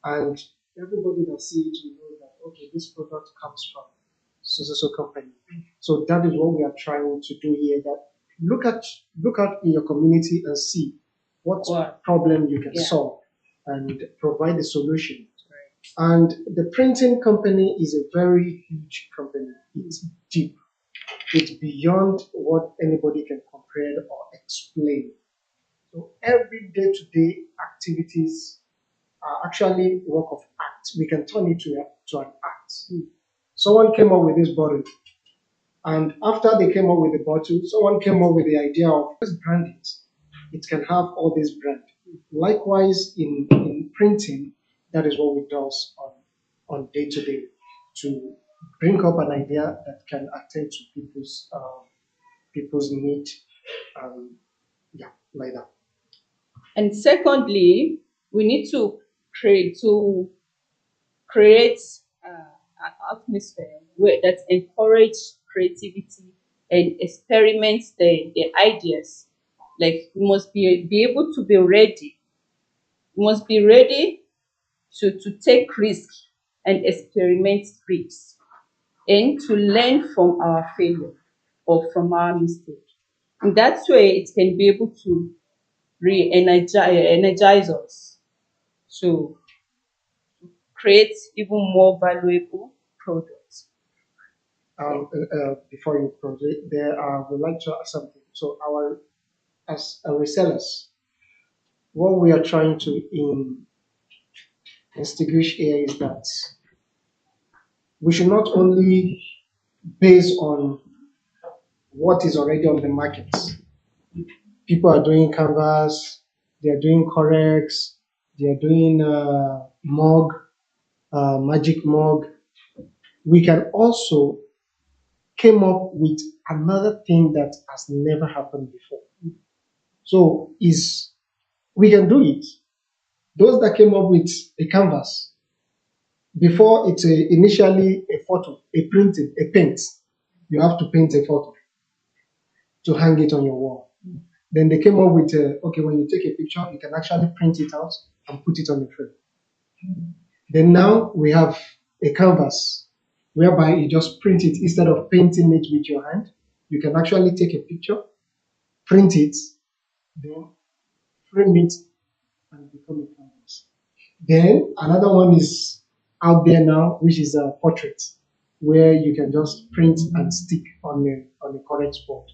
and everybody that sees it will know that okay, this product comes from so company. So that is what we are trying to do here. That look at in your community and see what what? problem you can Yeah. solve, and provide a solution. And the printing company is a very huge company. It's deep. It's beyond what anybody can comprehend or explain. So every day-to-day activities are actually work of art. We can turn it to an art. Someone came up with this bottle, and after they came up with the bottle, someone came up with the idea of let's brand it. It can have all this brand. Likewise, in printing, that is what we do on day to day to bring up an idea that can attend to people's need. Yeah, like that. And secondly, we need to create an atmosphere where that encourage creativity and experiment the ideas. Like we must be able to be ready. We must be ready to take risks and experiment risks and to learn from our failure or from our mistake. In that way, it can be able to energize us to create even more valuable products. Before you proceed, there would like to ask something. So our as a resellers, what we are trying to instigate here is that we should not only base on what is already on the market. People are doing canvas, they are doing corrects, they are doing mug, magic mug. We can also came up with another thing that has never happened before. So is we can do it. Those that came up with a canvas before it's initially a photo, a printing, a paint. You have to paint a photo to hang it on your wall. Then they came up with okay, when you take a picture, you can actually print it out and put it on the frame. Then now we have a canvas whereby you just print it instead of painting it with your hand. You can actually take a picture, print it, then frame it, and become a canvas. Then another one is out there now, which is a portrait, where you can just print and stick on the correct spot,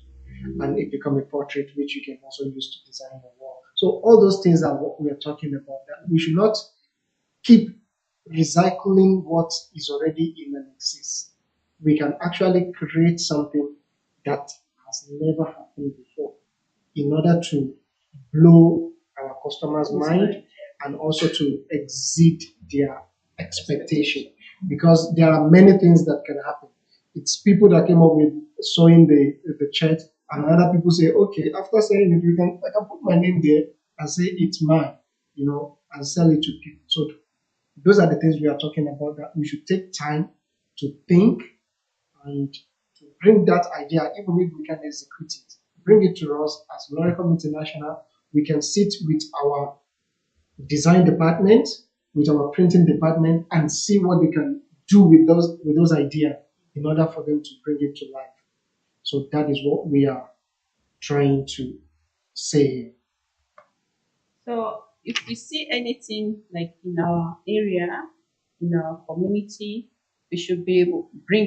and it become a portrait which you can also use to design your wall. So all those things are what we are talking about. That we should not keep recycling what is already in and exists. We can actually create something that has never happened before in order to blow our customers' mind and also to exceed their expectation. Because there are many things that can happen. It's people that came up with sewing the shirt, and other people say, okay, after saying it, I can put my name there and say it's mine, and sell it to people. So those are the things we are talking about, that we should take time to think and to bring that idea, even if we can execute it, bring it to us as Lorekom International. We can sit with our design department, with our printing department, and see what they can do with those ideas in order for them to bring it to life. So that is what we are trying to say. So if we see anything like in our area, in our community, we should be able to bring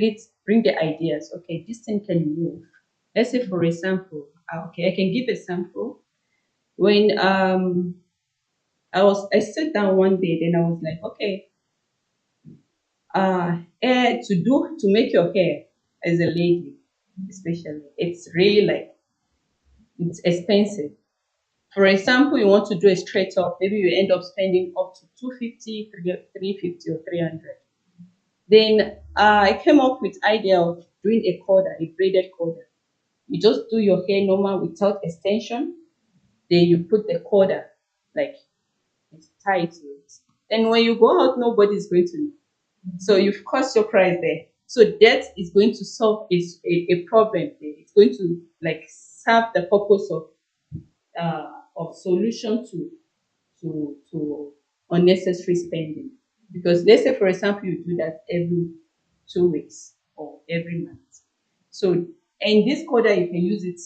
the ideas. Okay, this thing can move. Let's say for example, okay, I can give a sample. When I sat down one day, then I was like, okay, hair to make your hair as a lady, especially, it's really like it's expensive. For example, you want to do a straight up, maybe you end up spending up to 250, 350 or 300. Then I came up with idea of doing a corder, a braided corder. You just do your hair normal without extension. Then you put the corder, like it's tied to it. Then when you go out, nobody's going to know. So you've cost your price there. So that is going to solve a problem there. It's going to like serve the purpose of solution to unnecessary spending. Because let's say for example you do that every 2 weeks or every month. So and this coder you can use it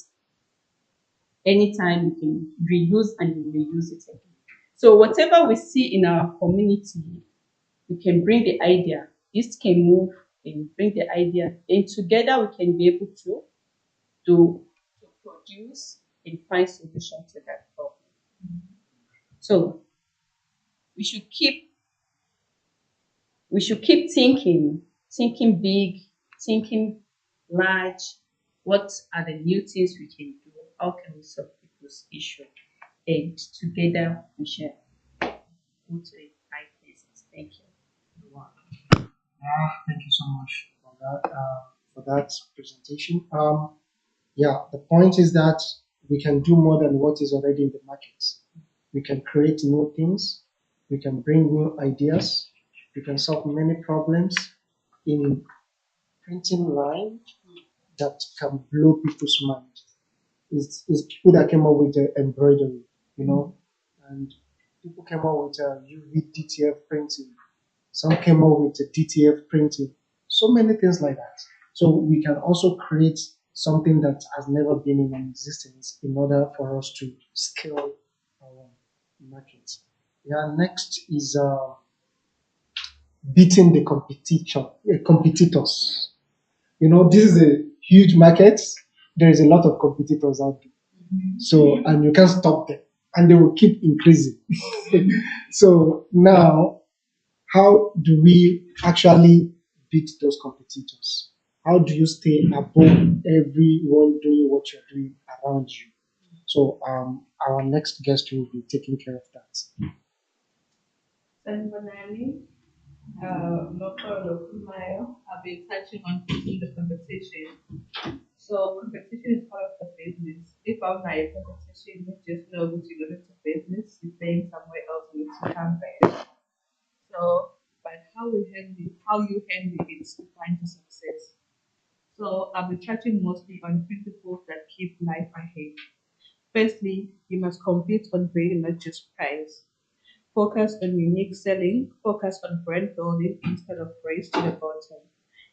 anytime, you can reuse and you reuse it again. So whatever we see in our community, we can bring the idea. This can move and bring the idea, and together we can be able to produce and find solution to that problem. So we should keep we should keep thinking big, thinking large. What are the new things we can do? How can we solve people's issue? And together we shall go to the high places. Thank you. Wow. Thank you so much for that presentation. Yeah, the point is that we can do more than what is already in the market. We can create new things. We can bring new ideas. We can solve many problems in printing line that can blow people's mind. It's people that came up with the embroidery, and people came up with UV DTF printing. Some came up with the DTF printing. So many things like that. So we can also create something that has never been in existence in order for us to scale our market. Yeah, next is beating the competitors. This is a huge market. There is a lot of competitors out there. So, and you can't stop them, and they will keep increasing. So now, how do we actually beat those competitors? How do you stay above everyone doing what you're doing around you? So, our next guest will be taking care of that. Sanbanani, local mile. I've been touching on the competition. So competition is part of the business. If I'm not a competition, you just know what you're going to business. You're playing somewhere else and it's a campaign. So, but how you handle it is to find the success. So I'll be touching mostly on principles that keep life ahead. Firstly, you must compete on value, not just price. Focus on unique selling, focus on brand building instead of race to the bottom.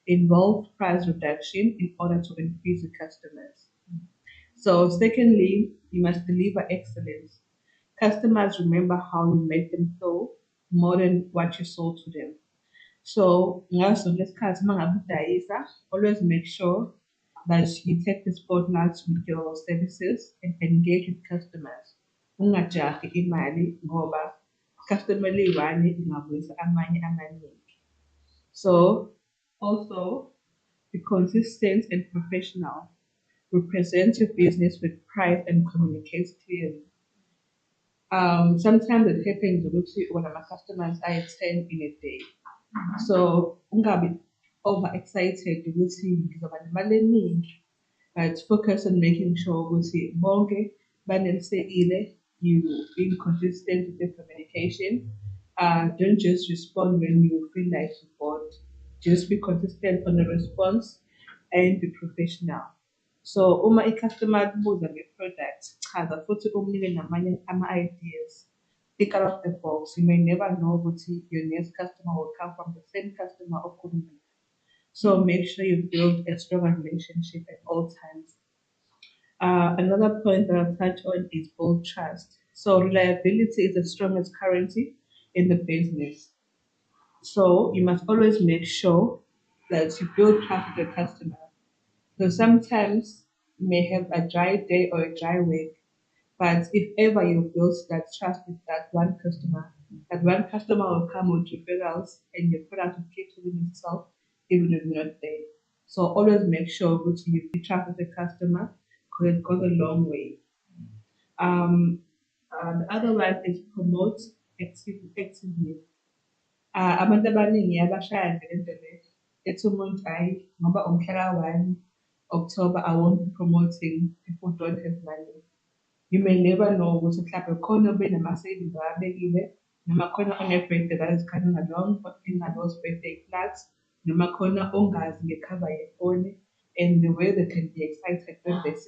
Involve price reduction in order to increase the customers. So, secondly, you must deliver excellence. Customers remember how you make them feel more than what you sold to them. So, ngaso ngesikhathi uma ngabe udayisa, always make sure that you take the spotlight with your services and engage with customers. Ungajahi imali ngoba customer liyi-one ingabuyisa amanye amaningi. So also be consistent and professional. Represent your business with pride and communicate clearly. Sometimes it happens ukuthi when my customers are 10 in a day. So ungabi overexcited ukuthi ngizoba nemali eningi, but focus on making sure ukuthi bonke banelisekile, you being consistent with your communication. Don't just respond when you feel like you bored. Just be consistent on the response and be professional. So uma i-customer libuza nge-product, chaza futhi umnike namanye ama-ideas. Think out of the box. You may never know ukuthi your next customer will come from the same customer or could be. So make sure you build a strong relationship at all times. Another point that I'll touch on is build trust. So reliability is the strongest currency in the business. So you must always make sure that you build trust with your customer. So sometimes you may have a dry day or a dry week, but if ever you build that trust with that one customer will come with referrals and your product will keep selling itself even if you're not there. So always make sure that you trust with the customer because it goes a long way. The other one is promote actively. Abantu abaningi abashaya ngento le ethi umuntu hayi ngoba umhla ka-1 October I won't be promoting, people don't have money. You may never know ukuthi mhlawumbe khona benama-savings ababekile noma khona one-birthday that is coming along odinga those birthday flats noma khona ongazi ngekhava yefoni and the way they can be excited when they see